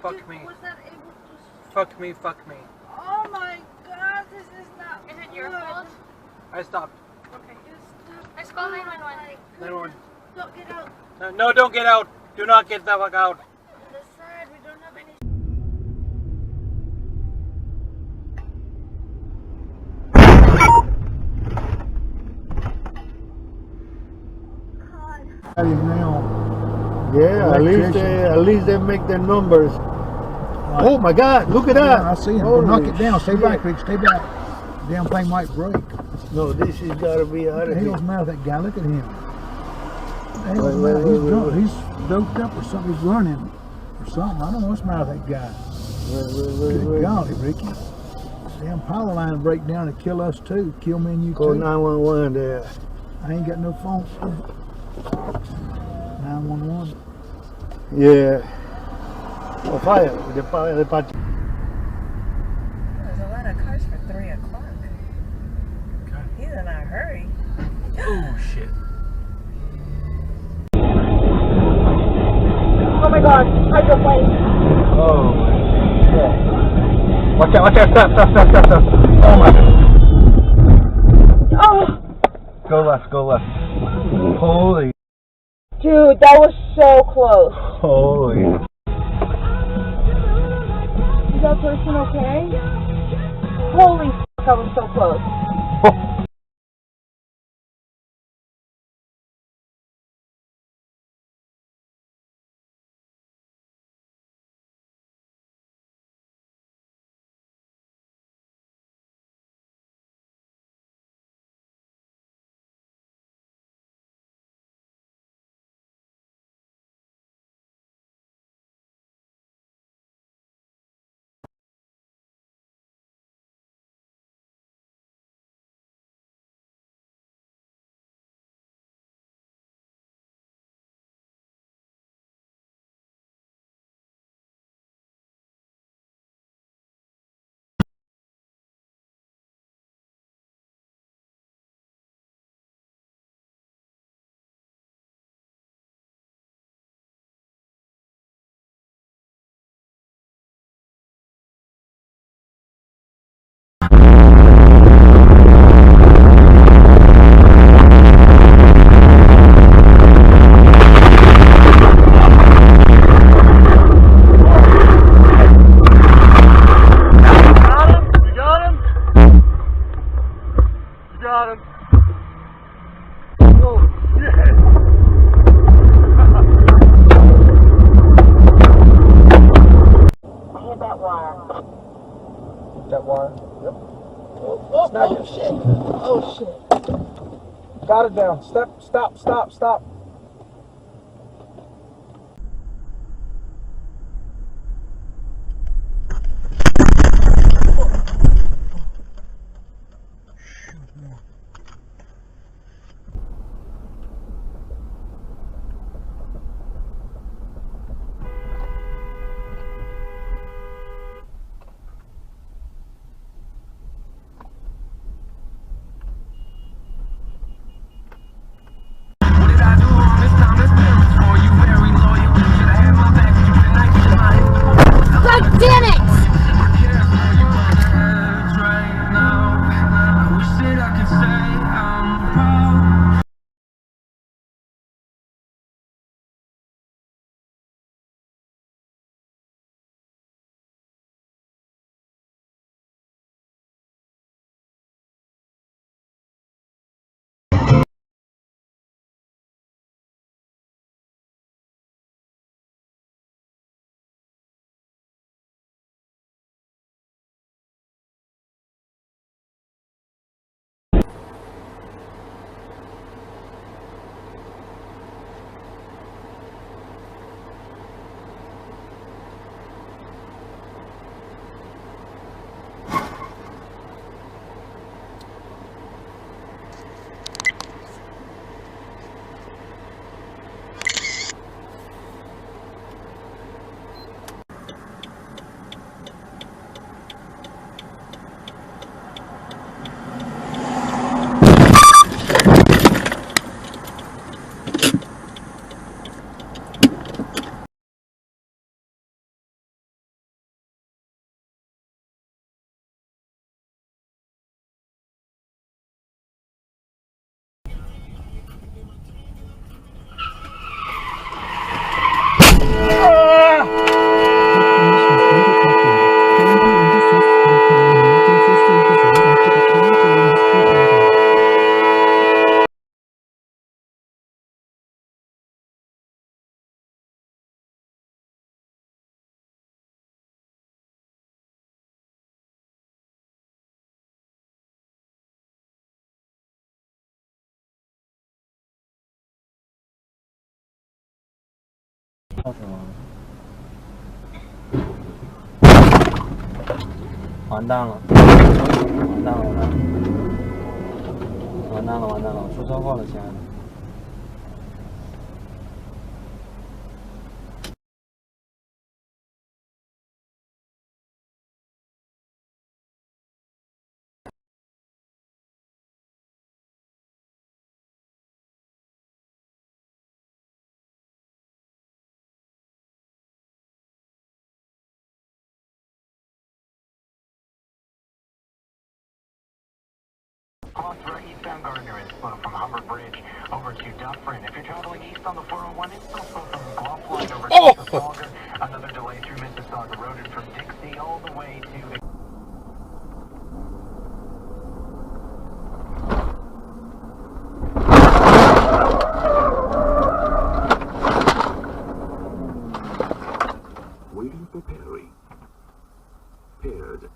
Fuck me. Was that able to... Fuck me, fuck me. Oh my god, this is not... Is it your fault? I stopped. Okay. You stopped. Let's call 911. 911. Don't get out. No, don't get out. Do not get the fuck out. On the side, we don't have any... Now, yeah, at least they make their numbers. Right. Oh my God! Look at that! I see him. Go knock it down. Stay back, Rick. Stay back. Damn thing might break. No, this has got to be out of here. Hell's matter with that guy? Look at him. Hell's matter? He's drunk. He's doped up or something. He's running or something. I don't know what's the matter with that guy. Good golly, Ricky. Damn power line break down and kill us too. Kill me and you Call too. 911 there. I ain't got no phone. 911. Yeah. Oh, fire. The fire. There's a lot of cars for 3 o'clock. He's in a hurry. Oh shit. Oh my god, hydroplane. Oh my God. Watch out, stop. Oh my God. Oh, Go left. Holy. dude, that was so close. Holy. Is that person okay? Holy f***, that was so close. That wire? Yep. Oh shit. Oh shit. Got it down. Stop. What did I do? 完蛋了，完蛋了，完蛋了，完蛋了，出车祸了，亲爱的。On through eastbound Gardner and slow from Humber Bridge over to Dufferin. If you're traveling east on the 401, it's still slow from Bluff Line over to Mississauga. Another delay through Mississauga Road and from Dixie all the way to the... Waiting for Perry. Paired.